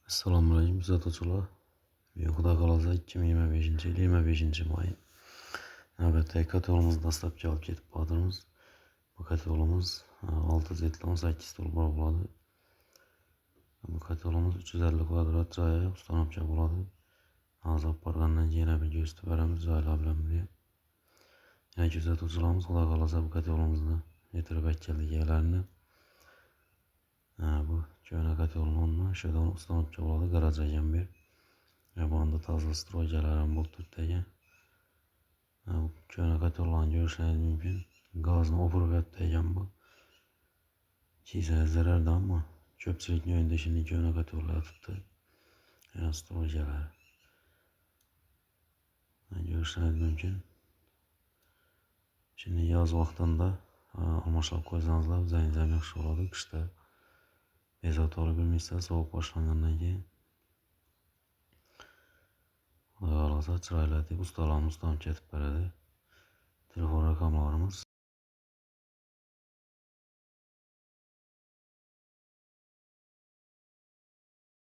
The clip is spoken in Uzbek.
Assalomu alaykum kuzatuvchilar. Xudo xolasa 2025 yil 25-may navbatdagi kotlovimizni dastlabki olib ketib qoldirmiz. Bu kotlovimiz 6 zetli 18 tulbar bo'ladi. Bu kotlovimiz 350 kvadrat joyi ustanobcha bo'ladi. Hozir borgandan keyin bir ko'rsatib beramiz joylar bilan birga. Yana kuzatuvchilarimiz xudo xolasa bu kotlovimizni yetirib aytganlik egalarini bu ko'hna kotlovni o'shadan ustanobcha bo'ladi, garajga ham ber. Yabonda toza stroychalar ham bo'lib turibdi ekan. Ko'hna kotlovlarni ko'rishingiz mumkin. Gazni o'pirib yotibdi ekan bu. Kiysangiz zararda, ammo ko'pchilikning o'yinida shunday ko'hna kotlovlar yotibdi. Yana stroychalar. Ko'rishingiz mumkin. Şimdi yoz vaqtida almashlab qo'ysangizlar o'zingiz ham yaxshi bo'ladi. Qishda bezovta bilmaysiz, sovuq boshlangandan keyin. Xudo xolasa chiroyli deb ustalarimiz ham ketib beradi. Telefon raqamlarimiz